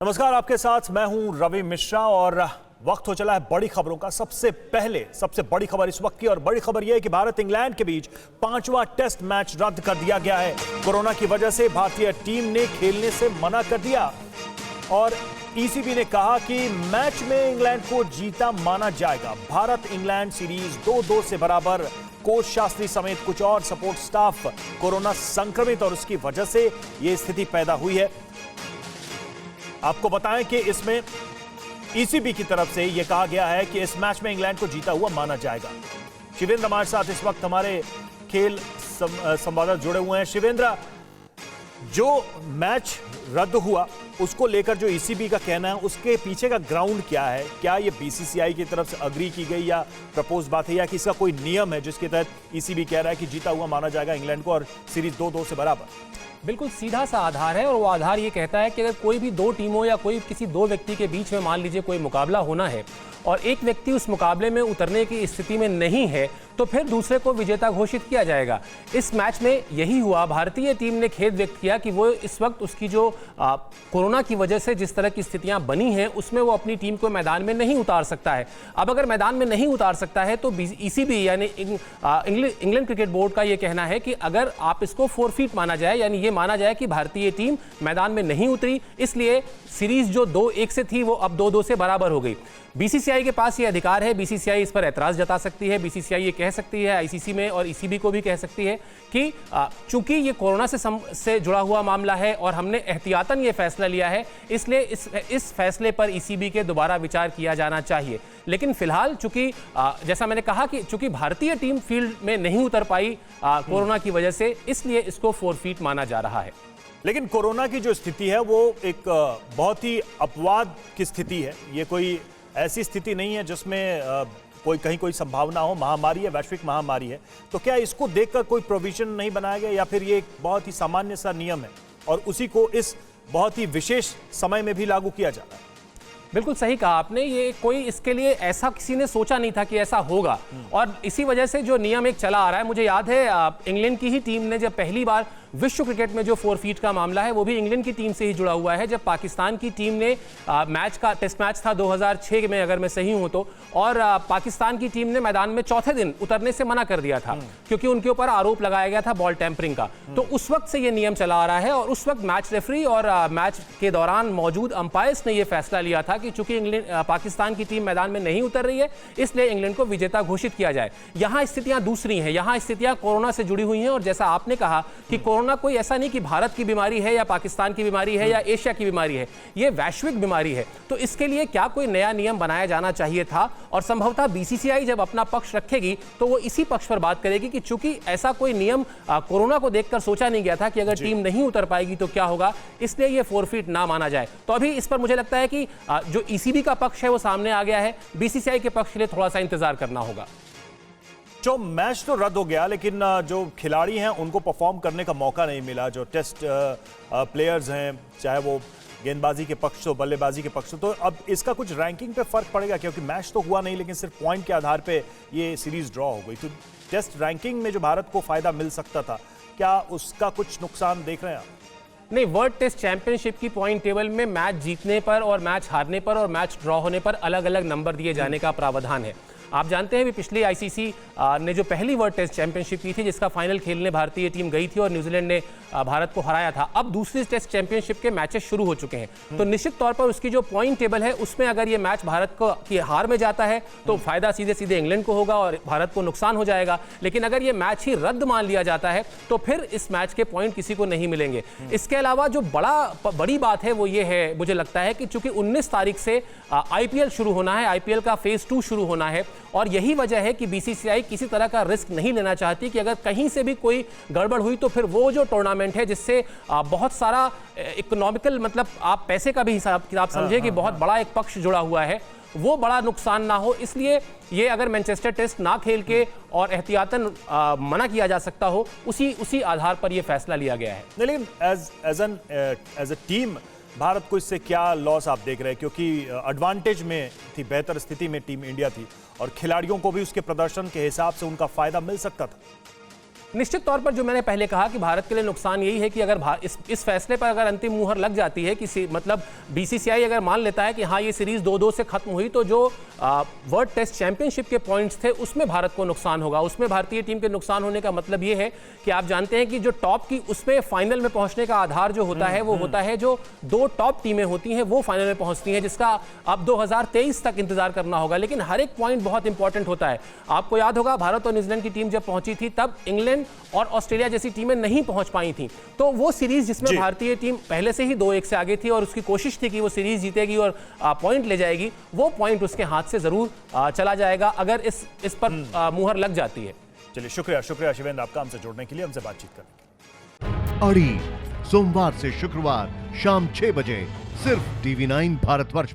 नमस्कार, आपके साथ मैं हूं रवि मिश्रा और वक्त हो चला है बड़ी खबरों का। सबसे बड़ी खबर इस वक्त की, और बड़ी खबर यह है कि भारत इंग्लैंड के बीच 5वां टेस्ट मैच रद्द कर दिया गया है। कोरोना की वजह से भारतीय टीम ने खेलने से मना कर दिया और ईसीबी ने कहा कि मैच में इंग्लैंड को जीता माना जाएगा। भारत इंग्लैंड सीरीज 2-2 से बराबर। कोच शास्त्री समेत कुछ और सपोर्ट स्टाफ कोरोना संक्रमित और उसकी वजह से यह स्थिति पैदा हुई है। आपको बताएं कि इसमें ईसीबी की तरफ से यह कहा गया है कि इस मैच में इंग्लैंड को जीता हुआ माना जाएगा। शिवेंद्र हमारे साथ इस वक्त हमारे खेल संवाददाता जुड़े हुए हैं। शिवेंद्र, जो मैच रद्द हुआ उसको लेकर जो ईसीबी का कहना है, उसके पीछे का ग्राउंड क्या है? क्या ये बीसीसीआई की तरफ से अग्री की गई या प्रपोज बात है, या कि इसका कोई नियम है जिसके तहत ईसीबी कह रहा है कि जीता हुआ माना जाएगा इंग्लैंड को और सीरीज 2-2 से बराबर? बिल्कुल सीधा सा आधार है और वो आधार ये कहता है कि अगर कोई भी दो टीमों या कोई किसी दो व्यक्ति के बीच में मान लीजिए कोई मुकाबला होना है और एक व्यक्ति उस मुकाबले में उतरने की स्थिति में नहीं है, तो फिर दूसरे को विजेता घोषित किया जाएगा। इस मैच में यही हुआ। भारतीय टीम ने खेद व्यक्त किया कि वो इस वक्त उसकी जो कोरोना की वजह से जिस तरह की स्थितियां बनी हैं उसमें वो अपनी टीम को मैदान में नहीं उतार सकता है। अब अगर मैदान में नहीं उतार सकता है तो ईसीबी यानी इंग्लैंड क्रिकेट बोर्ड का ये कहना है कि अगर आप इसको फोरफीट माना जाए, यानी ये माना जाए कि भारतीय टीम मैदान में नहीं उतरी, इसलिए सीरीज जो 2-1 से थी वो अब 2-2 से बराबर हो गई। बीसीसीआई के पास ये अधिकार है, बीसीसीआई इस पर ऐतराज जता सकती है। बीसीसीआई ये कह सकती है आईसीसी में और ईसीबी को भी कह सकती है कि चूंकि ये कोरोना से जुड़ा हुआ मामला है और हमने एहतियातन ये फैसला लिया है, इसलिए इस फैसले पर ईसीबी के दोबारा विचार किया जाना चाहिए। लेकिन फिलहाल चूंकि जैसा मैंने कहा कि चूंकि भारतीय टीम फील्ड में नहीं उतर पाई कोरोना की वजह से, इसलिए इसको फोरफीट माना जा रहा है। लेकिन कोरोना की जो स्थिति है वो एक बहुत ही अपवाद की स्थिति है। ये कोई ऐसी स्थिति नहीं है जिसमें कहीं कोई संभावना हो। महामारी है, वैश्विक महामारी है, तो क्या इसको देखकर कोई प्रोविजन नहीं बनाया गया, या फिर ये एक बहुत ही सामान्य सा नियम है और उसी को इस बहुत ही विशेष समय में भी लागू किया जा रहा है? बिल्कुल सही कहा आपने। ये कोई इसके लिए ऐसा किसी ने सोचा नहीं था कि ऐसा होगा, और इसी वजह से जो नियम एक चला आ रहा है। मुझे याद है इंग्लैंड की ही टीम ने जब पहली बार विश्व क्रिकेट में जो फोरफीट का मामला है वो भी इंग्लैंड की टीम से ही जुड़ा हुआ है, जब पाकिस्तान की टीम ने टेस्ट मैच था 2006 में अगर मैं सही हूं तो, और पाकिस्तान की टीम ने मैदान में चौथे दिन उतरने से मना कर दिया था क्योंकि उनके ऊपर आरोप लगाया गया था बॉल टेम्परिंग का। तो उस वक्त से ये नियम चला आ रहा है और उस वक्त मैच रेफरी और मैच के दौरान मौजूद अंपायर्स ने यह फैसला लिया था कि चूंकि पाकिस्तान की टीम मैदान में नहीं उतर रही है, इसलिए इंग्लैंड को विजेता घोषित किया जाए। यहां स्थितियां दूसरी हैं, यहां स्थितियां कोरोना से जुड़ी हुई हैं, और जैसा आपने कहा कि कोरोना कोई ऐसा नहीं कि भारत की बीमारी है या पाकिस्तान की बीमारी है या एशिया की बीमारी है, यह वैश्विक बीमारी है। तो इसके लिए क्या कोई नया नियम बनाया जाना चाहिए था, और संभवतः बीसीसीआई जब अपना पक्ष रखेगी तो वो इसी पक्ष पर बात करेगी कि चूंकि ऐसा कोई नियम कोरोना को देखकर सोचा नहीं गया था कि अगर टीम नहीं उतर पाएगी तो क्या होगा, इसलिए यह फोरफीट ना माना जाए। तो अभी इस पर मुझे लगता है कि जो ईसीबी का पक्ष है वो सामने आ गया है, बीसीसीआई के पक्ष के लिए थोड़ा सा इंतजार करना होगा। जो मैच तो रद्द हो गया, लेकिन जो खिलाड़ी हैं उनको परफॉर्म करने का मौका नहीं मिला। जो टेस्ट प्लेयर्स हैं, चाहे वो गेंदबाजी के पक्ष हो, बल्लेबाजी के पक्ष हो, तो अब इसका कुछ रैंकिंग पे फर्क पड़ेगा, क्योंकि मैच तो हुआ नहीं लेकिन सिर्फ पॉइंट के आधार पे ये सीरीज ड्रॉ हो गई। तो टेस्ट रैंकिंग में जो भारत को फायदा मिल सकता था, क्या उसका कुछ नुकसान देख रहे हैं आप? नहीं, वर्ल्ड टेस्ट चैंपियनशिप की पॉइंट टेबल में मैच जीतने पर और मैच हारने पर और मैच ड्रॉ होने पर अलग अलग नंबर दिए जाने का प्रावधान है। आप जानते हैं भी पिछली आईसीसी ने जो पहली वर्ल्ड टेस्ट चैंपियनशिप की थी, जिसका फाइनल खेलने भारतीय टीम गई थी और न्यूजीलैंड ने भारत को हराया था, अब दूसरी टेस्ट चैंपियनशिप के मैचेस शुरू हो चुके हैं। तो निश्चित तौर पर उसकी जो पॉइंट टेबल है उसमें अगर ये मैच भारत को की हार में जाता है तो फायदा सीधे सीधे इंग्लैंड को होगा और भारत को नुकसान हो जाएगा। लेकिन अगर ये मैच ही रद्द मान लिया जाता है तो फिर इस मैच के पॉइंट किसी को नहीं मिलेंगे। इसके अलावा जो बड़ी बात है वो ये है, मुझे लगता है कि चूंकि 19 तारीख से आईपीएल शुरू होना है, आईपीएल का फेज 2 शुरू होना है, और यही वजह है कि बीसीसीआई किसी तरह का रिस्क नहीं लेना चाहती कि अगर कहीं से भी कोई गड़बड़ हुई तो फिर वो जो टूर्नामेंट है जिससे बहुत सारा इकोनॉमिकल, मतलब आप पैसे का भी हिसाब किताब समझे कि बहुत बड़ा एक पक्ष जुड़ा हुआ है, वो बड़ा नुकसान ना हो, इसलिए ये अगर मैनचेस्टर टेस्ट ना खेल के और एहतियातन मना किया जा सकता हो, उसी आधार पर यह फैसला लिया गया है। लेकिन एज अ टीम भारत को इससे क्या लॉस आप देख रहे हैं? क्योंकि एडवांटेज में थी, बेहतर स्थिति में टीम इंडिया थी और खिलाड़ियों को भी उसके प्रदर्शन के हिसाब से उनका फायदा मिल सकता था। निश्चित तौर पर जो मैंने पहले कहा कि भारत के लिए नुकसान यही है कि अगर इस फैसले पर अगर अंतिम मुहर लग जाती है कि मतलब बीसीसीआई अगर मान लेता है कि हाँ ये सीरीज 2-2 से खत्म हुई, तो जो वर्ल्ड टेस्ट चैंपियनशिप के पॉइंट्स थे उसमें भारत को नुकसान होगा। उसमें भारतीय टीम के नुकसान होने का मतलब ये है कि आप जानते हैं कि जो टॉप की उसमें फाइनल में पहुंचने का आधार जो होता है वो होता है जो 2 टॉप टीमें होती हैं वो फाइनल में पहुंचती हैं, जिसका अब 2023 तक इंतजार करना होगा। लेकिन हर एक पॉइंट बहुत इंपॉर्टेंट होता है। आपको याद होगा भारत और न्यूजीलैंड की टीम जब पहुंची थी तब इंग्लैंड और ऑस्ट्रेलिया जैसी टीमें नहीं पहुंच पाई थी। तो वो सीरीज जिसमें भारतीय टीम पहले से ही 2-1 से आगे थी और उसकी कोशिश थी कि वो सीरीज जीतेगी और पॉइंट ले जाएगी, वो पॉइंट उसके हाथ से जरूर चला जाएगा अगर इस पर मुहर लग जाती है। चलिए, शुक्रिया शिवेंद्र आपका हमसे जुड़ने के लिए, हमसे बातचीत करने के लिए। अड़ी सोमवार से शुक्रवार शाम 6 बजे सिर्फ TV9 भारतवर्ष।